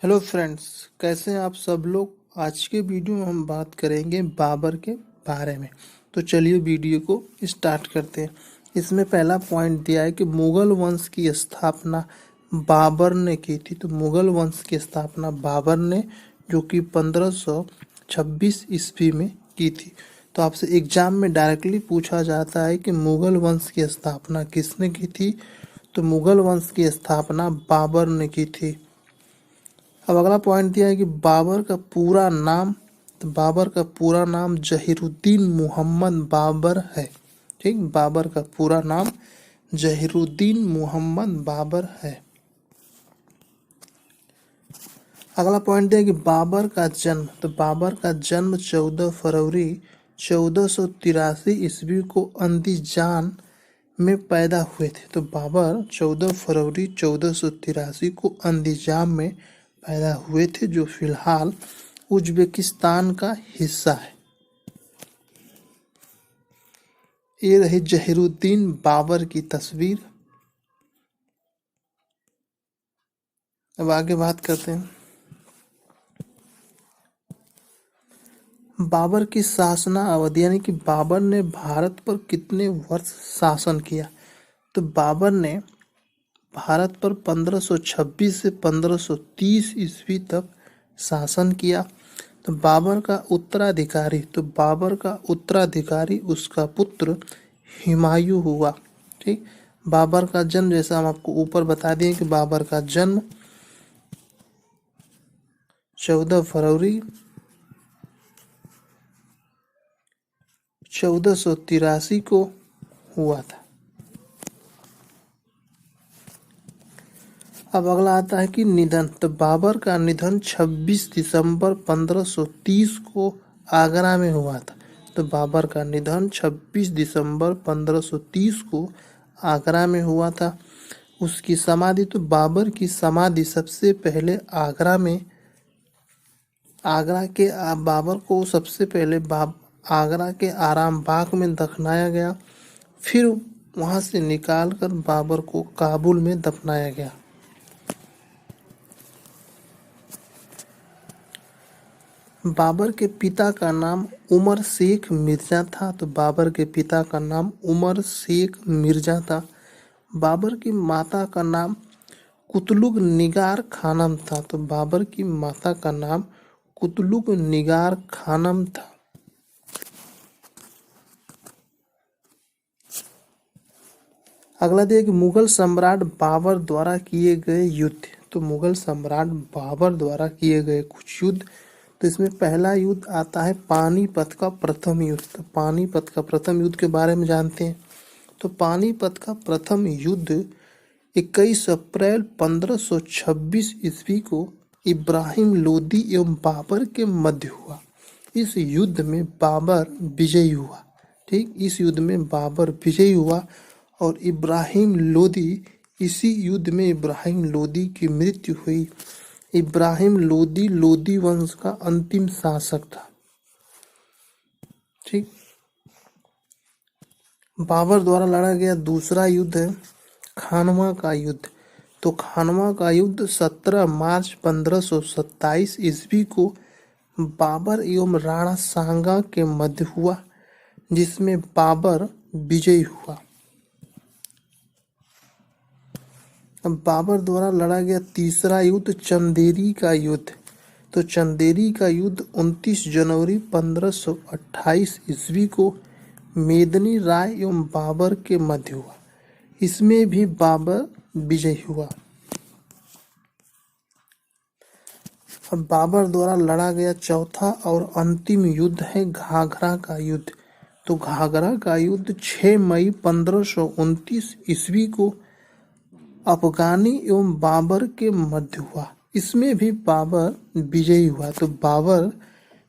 Hello friends, कैसे हैं आप सब लोग। आज के वीडियो में हम बात करेंगे बाबर के बारे में। तो चलिए वीडियो को स्टार्ट करते हैं। इसमें पहला पॉइंट दिया है कि मुगल वंश की स्थापना बाबर ने की थी। तो मुगल वंश की स्थापना बाबर ने, जो कि 1526 ईस्वी में की थी। तो आपसे एग्जाम में डायरेक्टली पूछा जाता है कि मुगल वंश की स्थापना किसने की थी। तो मुगल वंश की स्थापना बाबर ने की थी। अब अगला पॉइंट दिया है कि बाबर का पूरा नाम। तो बाबर का पूरा नाम जहीरुद्दीन मोहम्मद बाबर है। ठीक, बाबर का पूरा नाम जहीरुद्दीन मोहम्मद बाबर है। अगला पॉइंट दिया है कि बाबर का जन्म। तो बाबर का जन्म 14 फरवरी 1483 ईस्वी को अंदीजान में पैदा हुए थे। तो बाबर 14 फरवरी 1483 को अंदीजान में पैदा हुए थे, जो फिलहाल उज्बेकिस्तान का हिस्सा है। ये रही जहीरुद्दीन बाबर की तस्वीर। अब आगे बात करते हैं बाबर की शासना अवधि, यानी कि बाबर ने भारत पर कितने वर्ष शासन किया। तो बाबर ने भारत पर 1526 से 1530 ईस्वी तक शासन किया। तो बाबर का उत्तराधिकारी, उसका पुत्र हुमायूं हुआ। ठीक, बाबर का जन्म, जैसा हम आपको ऊपर बता दिए कि बाबर का जन्म 14 फरवरी 1483 को हुआ था। अब अगला आता है कि निधन। तो बाबर का निधन 26 दिसंबर 1530 को आगरा में हुआ था। तो बाबर का निधन 26 दिसंबर 1530 को आगरा में हुआ था। उसकी समाधि, तो बाबर की समाधि सबसे पहले बाबर को सबसे पहले आगरा के आराम बाग में दफनाया गया। फिर वहां से निकालकर बाबर को काबुल में दफनाया गया। बाबर के पिता का नाम उमर शेख मिर्जा था। तो बाबर के पिता का नाम उमर शेख मिर्जा था। बाबर की माता का नाम कुतलुग निगार खानम था। तो बाबर की माता का नाम कुतलुग निगार खानम था। अगला दिया कि मुगल सम्राट बाबर द्वारा किए गए युद्ध। तो मुगल सम्राट बाबर द्वारा किए गए कुछ युद्ध। तो इसमें पहला युद्ध आता है पानीपत का प्रथम युद्ध। तो पानीपत का प्रथम युद्ध के बारे में जानते हैं। तो पानीपत का प्रथम युद्ध 21 अप्रैल 1526 ईस्वी को इब्राहिम लोदी एवं बाबर के मध्य हुआ। इस युद्ध में बाबर विजयी हुआ। ठीक, इस युद्ध में बाबर विजयी हुआ और इसी युद्ध में इब्राहिम लोदी की मृत्यु हुई। इब्राहिम लोदी लोदी वंश का अंतिम शासक था। ठीक, बाबर द्वारा लड़ा गया दूसरा युद्ध है खानवा का युद्ध। तो खानवा का युद्ध 17 मार्च 1527 ईस्वी को बाबर एवं राणा सांगा के मध्य हुआ, जिसमें बाबर विजयी हुआ। अब बाबर द्वारा लड़ा गया तीसरा युद्ध चंदेरी का युद्ध। तो चंदेरी का युद्ध 29 जनवरी 1528 ईस्वी को मेदिनी राय एवं बाबर के मध्य हुआ। इसमें भी बाबर विजयी हुआ। अब बाबर द्वारा लड़ा गया चौथा और अंतिम युद्ध है घाघरा का युद्ध। तो घाघरा का युद्ध 6 मई 1529 ईस्वी को अफगानी एवं बाबर के मध्य हुआ। इसमें भी बाबर विजयी हुआ। तो बाबर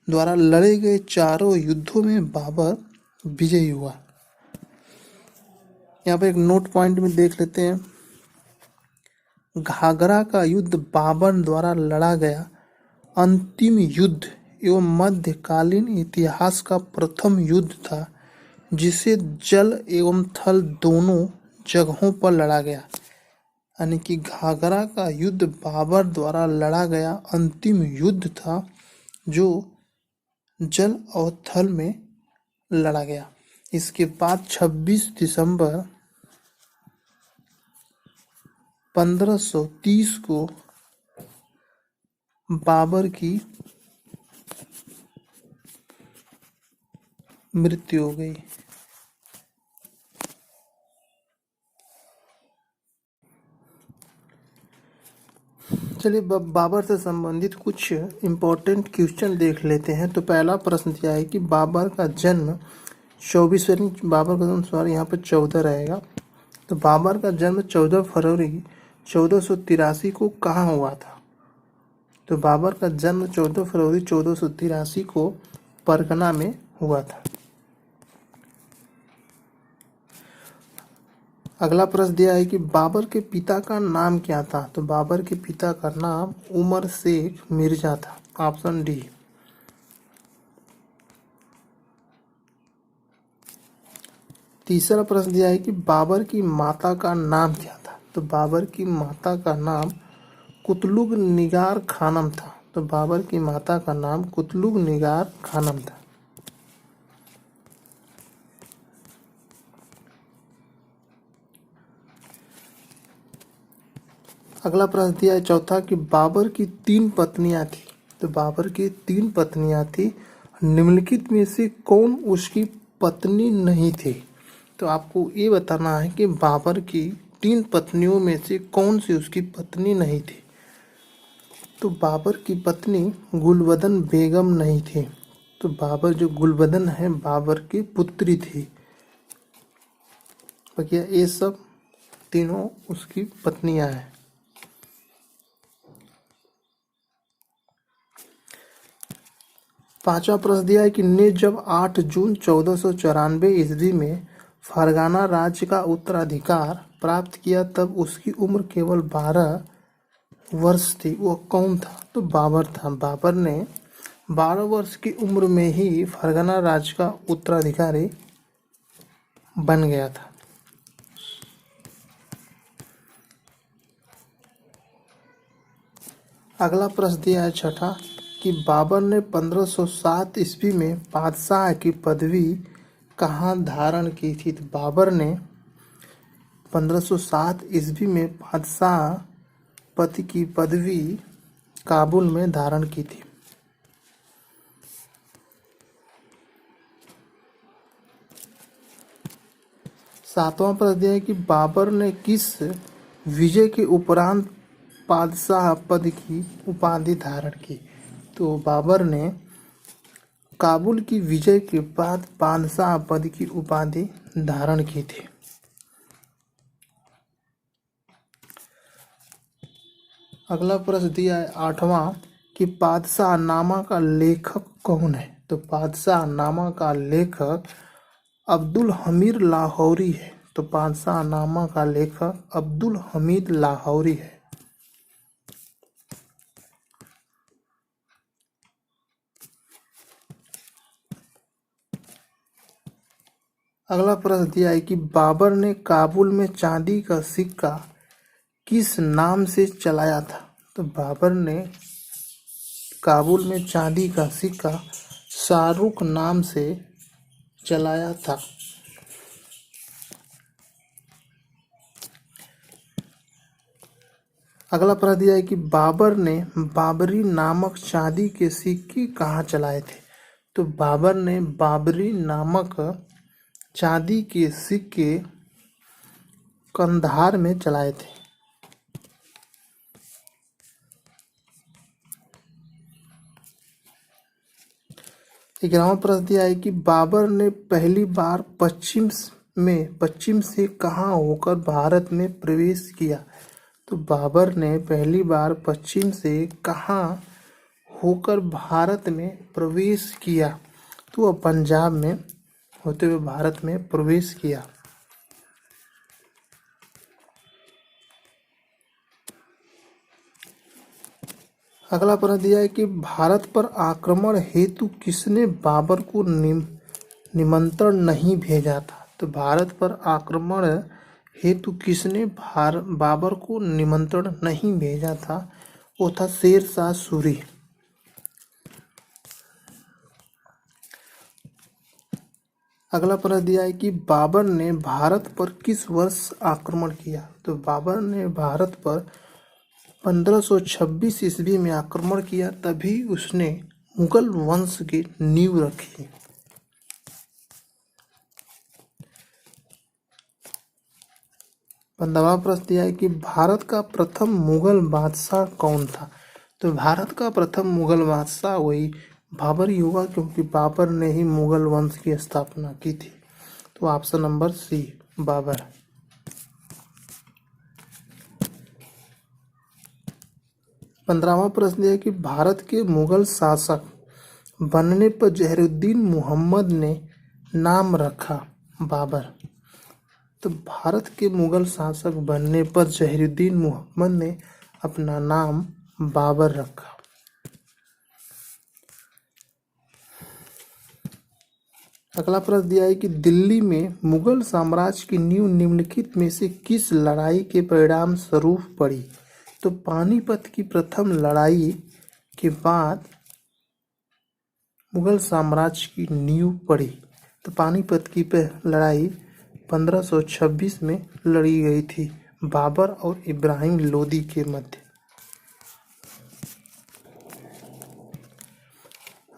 द्वारा लड़े गए चारों युद्धों में बाबर विजयी हुआ। यहाँ पे एक नोट पॉइंट में देख लेते हैं। घाघरा का युद्ध बाबर द्वारा लड़ा गया अंतिम युद्ध एवं मध्यकालीन इतिहास का प्रथम युद्ध था, जिसे जल एवं थल दोनों जगहों पर लड़ा गया। यानी कि घाघरा का युद्ध बाबर द्वारा लड़ा गया अंतिम युद्ध था जो जल और थल में लड़ा गया। इसके बाद 26 दिसंबर 1530 को बाबर की मृत्यु हो गई। चलिए बाबर से संबंधित कुछ इम्पोर्टेंट क्वेश्चन देख लेते हैं। तो पहला प्रश्न दिया है कि बाबर का जन्म 24 बाबर का जन्म सॉरी यहाँ पे 14 रहेगा। तो बाबर का जन्म 14 फरवरी 1483 को कहाँ हुआ था? तो बाबर का जन्म 14 फरवरी 1483 को परगना में हुआ था। अगला प्रश्न दिया है कि बाबर के पिता का नाम क्या था? तो बाबर के पिता का नाम उमर शेख मिर्जा था। Option D. तीसरा प्रश्न दिया है कि बाबर की माता का नाम क्या था? तो बाबर की माता का नाम कुतलुग निगार खानम था। तो बाबर की माता का नाम कुतलुग निगार खानम था। अगला प्रश्न दिया है चौथा कि बाबर की 3 पत्नियां थी। तो बाबर की 3 पत्नियां थी, निम्नलिखित में से कौन उसकी पत्नी नहीं थी? तो आपको ये बताना है कि बाबर की 3 पत्नियों में से कौन सी उसकी पत्नी नहीं थी। तो बाबर की पत्नी गुलबदन बेगम नहीं थी। तो बाबर जो गुलबदन है बाबर की पुत्री थी। बकिया ये सब तीनों उसकी पत्नियां हैं। पांचवा प्रश्न दिया है कि ने जब 8 जून 1494 ईस्वी में फरगाना राज्य का उत्तराधिकार प्राप्त किया तब उसकी उम्र केवल 12 वर्ष थी। वो कौन था? तो बाबर था। बाबर ने 12 वर्ष की उम्र में ही फरगाना राज्य का उत्तराधिकारी बन गया था। अगला प्रश्न दिया है छठा कि बाबर ने 1507 ईस्वी में बादशाह की पदवी कहाँ धारण की थी? तो बाबर ने 1507 ईस्वी में बादशाह पद की पदवी काबुल में धारण की थी। सातवां प्रश्न दिया है कि बाबर ने किस विजय के उपरांत बादशाह पद की उपाधि धारण की? तो बाबर ने काबुल की विजय के बाद बादशाह पद की उपाधि धारण की थी। अगला प्रश्न दिया है आठवां कि बादशाह नामा का लेखक कौन है? तो बादशाह नामा का लेखक अब्दुल हमीद लाहौरी है। तो बादशाह नामा का लेखक अब्दुल हमीद लाहौरी है। अगला प्रश्न दिया है कि बाबर ने काबुल में चांदी का सिक्का किस नाम से चलाया था? तो बाबर ने काबुल में चांदी का सिक्का शाहरुख नाम से चलाया था। अगला प्रश्न दिया है कि बाबर ने बाबरी नामक चांदी के सिक्के कहाँ चलाए थे? तो बाबर ने बाबरी नामक चांदी के सिक्के कंधार में चलाए थे। 11वां प्रश्न दिया है कि बाबर ने पहली बार पश्चिम से कहाँ होकर भारत में प्रवेश किया? तो बाबर ने पहली बार पश्चिम से कहाँ होकर भारत में प्रवेश किया? तो वह पंजाब में होते हुए भारत में प्रवेश किया। अगला प्रश्न दिया है कि भारत पर आक्रमण हेतु किसने बाबर को निमंत्रण नहीं भेजा था? तो भारत पर आक्रमण हेतु किसने बाबर को निमंत्रण नहीं भेजा था? वो था शेर शाह सूरी। अगला प्रश्न दिया है कि बाबर ने भारत पर किस वर्ष आक्रमण किया? तो बाबर ने भारत पर 1526 ईस्वी में आक्रमण किया, तभी उसने मुगल वंश की नींव रखी। पंद्रहवां प्रश्न दिया है कि भारत का प्रथम मुगल बादशाह कौन था? तो भारत का प्रथम मुगल बादशाह वही बाबर ही हुआ, क्योंकि बाबर ने ही मुगल वंश की स्थापना की थी। तो ऑप्शन नंबर सी बाबर। 15वां प्रश्न है कि भारत के मुगल शासक बनने पर जहीरुद्दीन मुहम्मद ने नाम रखा बाबर। तो भारत के मुगल शासक बनने पर जहीरुद्दीन मुहम्मद ने अपना नाम बाबर रखा। अगला प्रश्न दिया है कि दिल्ली में मुगल साम्राज्य की नींव निम्नलिखित में से किस लड़ाई के परिणाम स्वरूप पड़ी? तो पानीपत की प्रथम लड़ाई के बाद मुगल साम्राज्य की नींव पड़ी। तो पानीपत की लड़ाई 1526 में लड़ी गई थी बाबर और इब्राहिम लोदी के मध्य।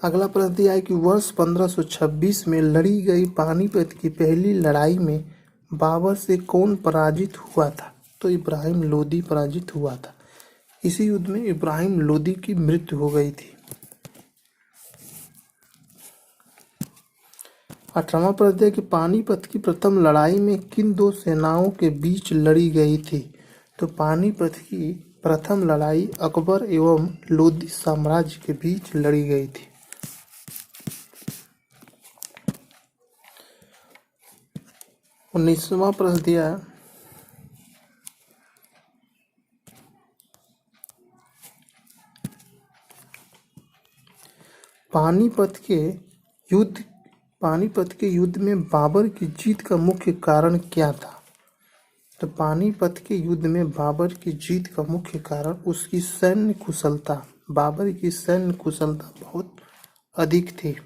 अगला प्रश्न दिया है कि वर्ष 1526 में लड़ी गई पानीपत की पहली लड़ाई में बाबर से कौन पराजित हुआ था? तो इब्राहिम लोदी पराजित हुआ था। इसी युद्ध में इब्राहिम लोदी की मृत्यु हो गई थी। 18वां प्रश्न है कि पानीपत की प्रथम लड़ाई में किन दो सेनाओं के बीच लड़ी गई थी? तो पानीपत की प्रथम लड़ाई अकबर एवं लोदी साम्राज्य के बीच लड़ी गई थी। 19वां प्रश्न दिया है पानीपत के युद्ध में बाबर की जीत का मुख्य कारण क्या था? तो पानीपत के युद्ध में बाबर की जीत का मुख्य कारण उसकी सैन्य कुशलता। बाबर की सैन्य कुशलता बहुत अधिक थी।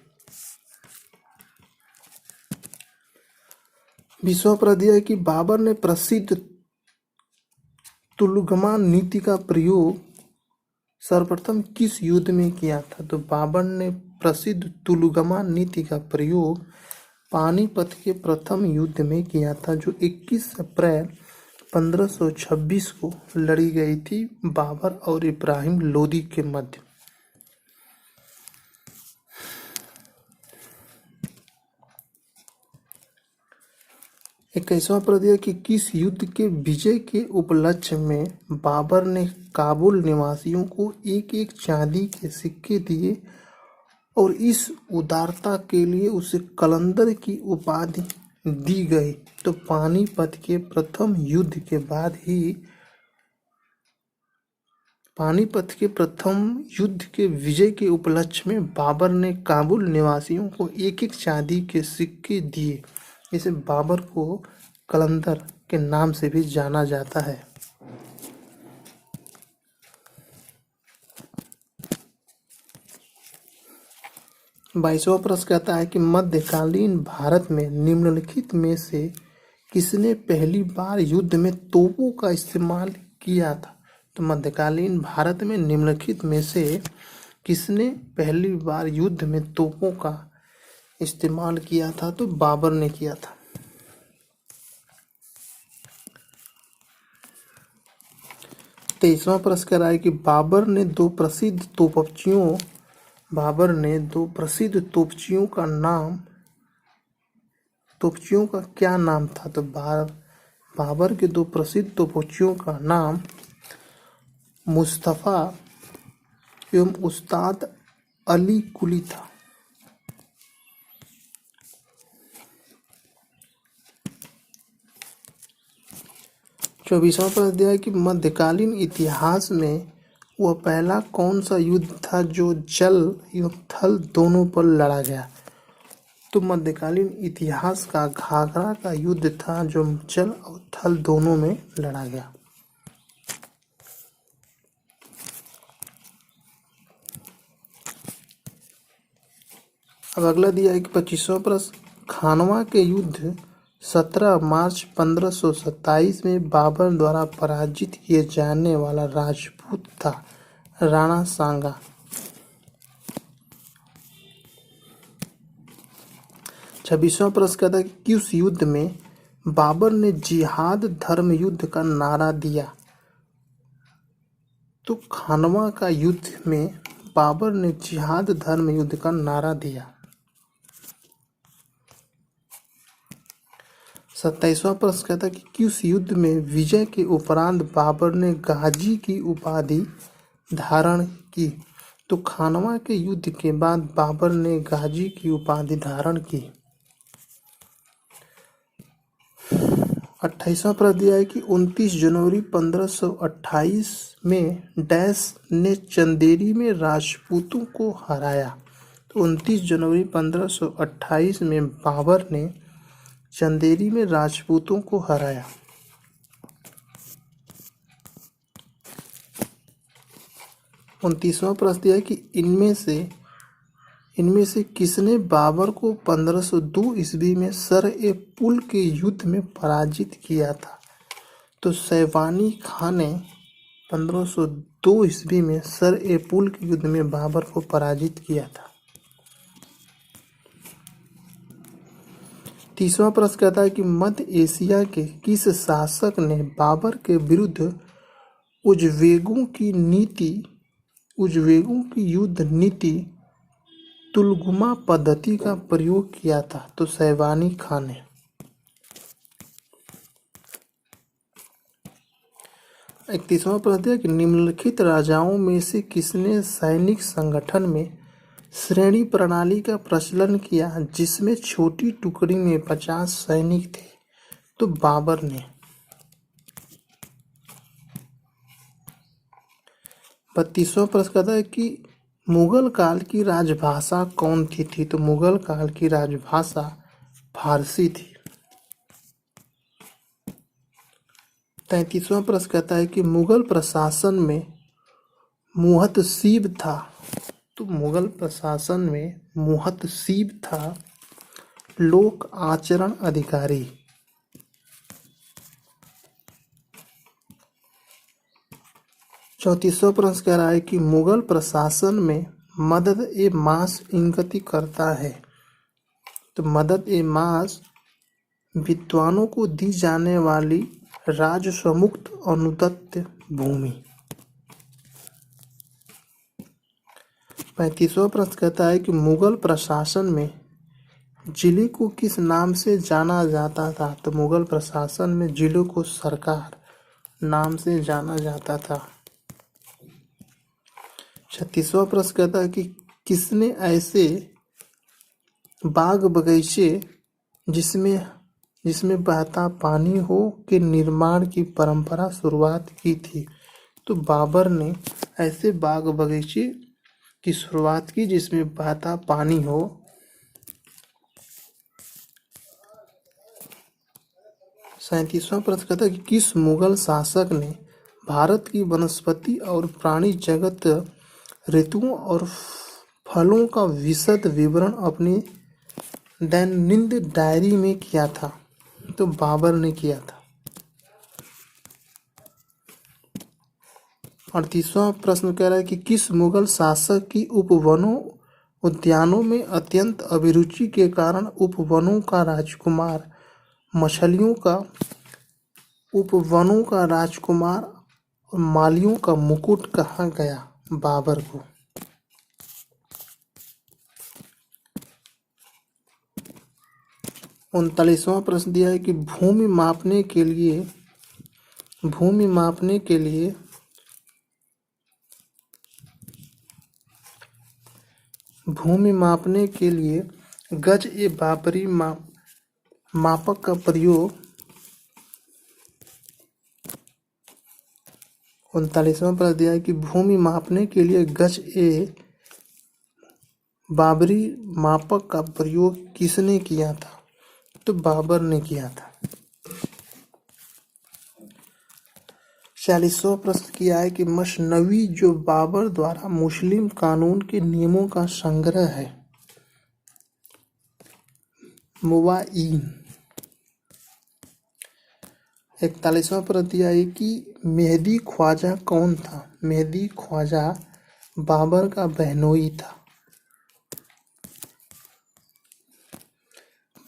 20वां प्रश्न है कि बाबर ने प्रसिद्ध तुलगमा नीति का प्रयोग सर्वप्रथम किस युद्ध में किया था? तो बाबर ने प्रसिद्ध तुलगमा नीति का प्रयोग पानीपत के प्रथम युद्ध में किया था, जो 21 अप्रैल 1526 को लड़ी गई थी बाबर और इब्राहिम लोदी के मध्य। इक्कीसवां प्रश्न है कि किस युद्ध के विजय के उपलक्ष्य में बाबर ने काबुल निवासियों को एक एक चांदी के सिक्के दिए और इस उदारता के लिए उसे कलंदर की उपाधि दी गई? तो पानीपत के प्रथम युद्ध के बाद ही पानीपत के प्रथम युद्ध के विजय के उपलक्ष्य में बाबर ने काबुल निवासियों को एक एक चांदी के सिक्के दिए। इसे बाबर को कलंदर के नाम से भी जाना जाता है। 22वां प्रश्न कहता है कि मध्यकालीन भारत में निम्नलिखित में से किसने पहली बार युद्ध में तोपों का इस्तेमाल किया था? तो मध्यकालीन भारत में निम्नलिखित में से किसने पहली बार युद्ध में तोपों का इस्तेमाल किया था? तो बाबर ने किया था। 23वां प्रश्न कह रहा है कि बाबर ने दो प्रसिद्ध तोपचियों का क्या नाम था? तो बाबर के दो प्रसिद्ध तोपचियों का नाम मुस्तफा एवं उस्ताद अली कुली था। 24वां प्रश्न दिया है कि मध्यकालीन इतिहास में वह पहला कौन सा युद्ध था जो जल एवं थल दोनों पर लड़ा गया? तो मध्यकालीन इतिहास का घाघरा का युद्ध था जो जल और थल दोनों में लड़ा गया। अब अगला दिया है कि 25वां प्रश्न, खानवा के युद्ध 17 मार्च 1527 में बाबर द्वारा पराजित किए जाने वाला राजपूत था राणा सांगा। 26वां प्रश्न कहता है कि किस युद्ध में बाबर ने जिहाद धर्म युद्ध का नारा दिया। तो खानवा का युद्ध में बाबर ने जिहाद धर्म युद्ध का नारा दिया। 27वां प्रश्न कहता है कि किस युद्ध में विजय के उपरांत बाबर ने गाजी की उपाधि धारण की। तो खानवा के युद्ध के बाद बाबर ने गाजी की उपाधि धारण की। 28वां प्रश्न दिया है कि 29 जनवरी 1528 में डैश ने चंदेरी में राजपूतों को हराया। तो 29 जनवरी 1528 में बाबर ने चंदेरी में राजपूतों को हराया। 29वां प्रश्न दिया है कि इनमें से किसने बाबर को 1502 ईस्वी में सर-ए-पुल के युद्ध में पराजित किया था। तो सैवानी खान ने 1502 ईस्वी में सर-ए-पुल के युद्ध में बाबर को पराजित किया था। 30वां प्रश्न कहता है कि मध्य एशिया के किस शासक ने बाबर के विरुद्ध उज्बेकों की युद्ध नीति तुलगुमा पद्धति का प्रयोग किया था। तो सैवानी खान ने। 31वां प्रश्न है कि निम्नलिखित राजाओं में से किसने सैनिक संगठन में श्रेणी प्रणाली का प्रचलन किया जिसमें छोटी टुकड़ी में 50 सैनिक थे। तो बाबर ने। 32वां प्रश्न कहता है कि मुगल काल की राजभाषा कौन थी। तो मुगल काल की राजभाषा फारसी थी। 33वां प्रश्न कहता है कि मुगल प्रशासन में मुहतसिब था। तो मुगल प्रशासन में मुहतसिब था लोक आचरण अधिकारी। 34वां प्रश्न कह रहा है कि मुगल प्रशासन में मदद-ए-माश इंगित करता है। तो मदद-ए-माश विद्वानों को दी जाने वाली राजस्वमुक्त अनुदत्त भूमि। 35वां प्रश्न कहता है कि मुगल प्रशासन में जिले को किस नाम से जाना जाता था। तो मुगल प्रशासन में जिलों को सरकार नाम से जाना जाता था। 36वां प्रश्न कहता है कि किसने ऐसे बाग बगीचे जिसमें बहता पानी हो के निर्माण की परंपरा शुरुआत की थी। तो बाबर ने ऐसे बाग बगीचे की शुरुआत की जिसमें बहता पानी हो। 37वां प्रश्न कहता है कि किस मुगल शासक ने भारत की वनस्पति और प्राणी जगत, ऋतुओं और फलों का विशद विवरण अपनी दैनंदिन डायरी में किया था। तो बाबर ने किया था। 38वां प्रश्न कह रहा है कि किस मुगल शासक की उपवनों उद्यानों में अत्यंत अभिरुचि के कारण उपवनों का राजकुमार और मालियों का मुकुट कहा गया बाबर को। 39वां प्रश्न दिया है कि भूमि मापने के लिए गज-ए-बाबरी मापक का प्रयोग। 39वां प्रश्न दिया है कि भूमि मापने के लिए बाबरी मापक का प्रयोग किसने किया था? तो बाबर ने किया था। 46वां प्रश्न किया है कि मसनवी जो बाबर द्वारा मुस्लिम कानून के नियमों का संग्रह है। मुवाइन। 41वां प्रश्न दिया है कि मेहदी ख्वाजा कौन था? मेहदी ख्वाजा बाबर का बहनोई था।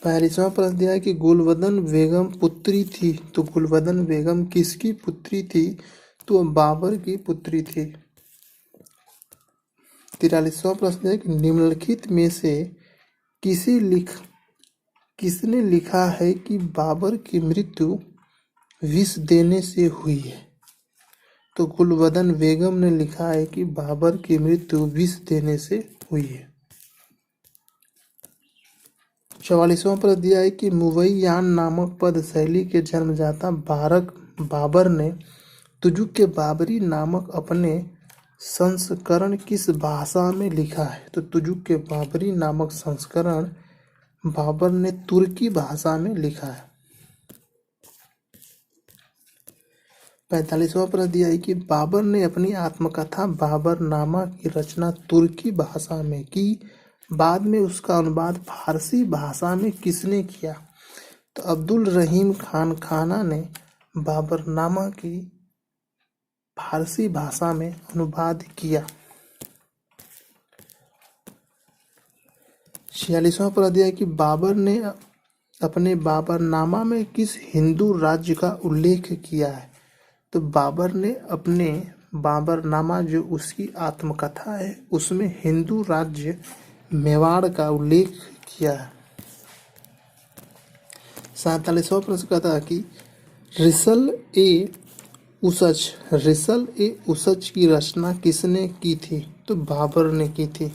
42वां प्रश्न दिया है कि गुलबदन बेगम पुत्री थी, तो गुलबदन बेगम किसकी पुत्री थी? तो बाबर की पुत्री थी। 43वां प्रश्न है कि निम्नलिखित में से किसने लिखा है कि बाबर की मृत्यु विष देने से हुई है? तो गुलबदन बेगम ने लिखा है कि बाबर की मृत्यु विष देने से हुई है। 44वां प्रश्न दिया है कि मुवैयान नामक पद शैली के जन्मदाता बाबर ने तुजुक के बाबरी नामक अपने संस्करण किस भाषा में लिखा है? तो तुजुक के बाबरी नामक संस्करण बाबर ने तुर्की भाषा में लिखा है। 45वां प्रश्न दिया है कि बाबर ने अपनी आत्मकथा बाबरनामा की रचना तुर्की भाषा में की, बाद में उसका अनुवाद फारसी भाषा में किसने किया? तो अब्दुल रहीम खान खाना ने बाबरनामा की फारसी भाषा में अनुवाद किया। 46वां प्रश्न दिया है कि बाबर ने अपने बाबरनामा में किस हिंदू राज्य का उल्लेख किया है? तो बाबर ने अपने बाबरनामा जो उसकी आत्मकथा है उसमें हिंदू राज्य मेवाड़ का उल्लेख किया है। 47वां प्रश्न कहता है कि रिसल ए उसज की रचना किसने की थी? तो बाबर ने की थी।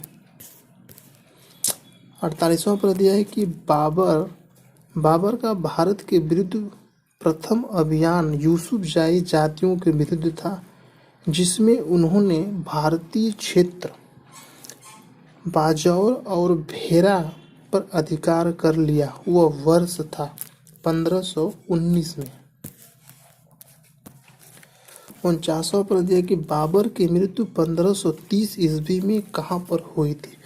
48वां प्रश्न दिया है कि बाबर का भारत के विरुद्ध प्रथम अभियान यूसुफजाई जातियों के विरुद्ध था, जिसमें उन्होंने भारतीय क्षेत्र बाजौर और भेरा पर अधिकार कर लिया। वह वर्ष था 1519 में। 49वां प्रश्न दिया कि बाबर की मृत्यु 1530 ईस्वी में कहाँ पर हुई थी?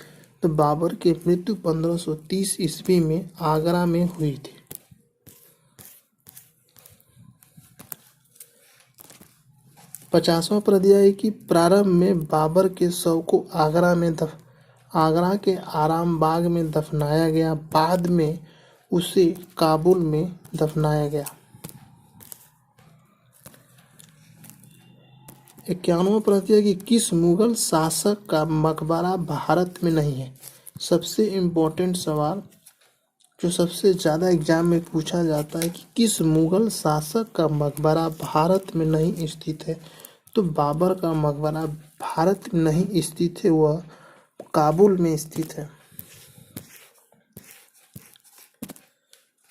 तो बाबर की मृत्यु 1530 ईस्वी में आगरा में हुई थी। 50वां प्रश्न दिया है कि प्रारंभ में बाबर के शव को आगरा के आराम बाग में दफनाया गया, बाद में उसे काबुल में दफनाया गया। 51वां प्रश्न दिया कि किस मुगल शासक का मकबरा भारत में नहीं है? सबसे इम्पोर्टेंट सवाल जो सबसे ज़्यादा एग्जाम में पूछा जाता है कि किस मुगल शासक का मकबरा भारत में नहीं स्थित है? तो बाबर का मकबरा भारत में नहीं स्थित है, वह काबुल में स्थित है।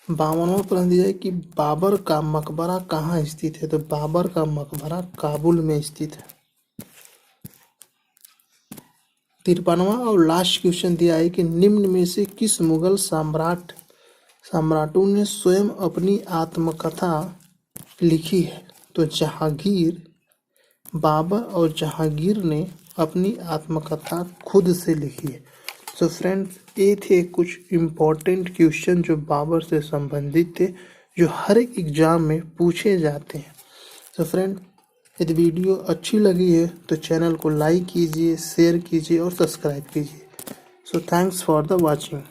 52वां प्रश्न दिया है कि बाबर का मकबरा कहाँ स्थित है? तो बाबर का मकबरा काबुल में स्थित है। 53वां और लास्ट क्वेश्चन दिया है कि निम्न में से किस मुगल सम्राटों ने स्वयं अपनी आत्मकथा लिखी है? तो जहांगीर। बाबर और जहांगीर ने अपनी आत्मकथा खुद से लिखी है। तो फ्रेंड्स, ये थे कुछ इम्पोर्टेंट क्वेश्चन जो बाबर से संबंधित थे, जो हर एक एग्जाम में पूछे जाते हैं। तो फ्रेंड, यदि वीडियो अच्छी लगी है तो चैनल को लाइक कीजिए, शेयर कीजिए और सब्सक्राइब कीजिए। So thanks for the watching.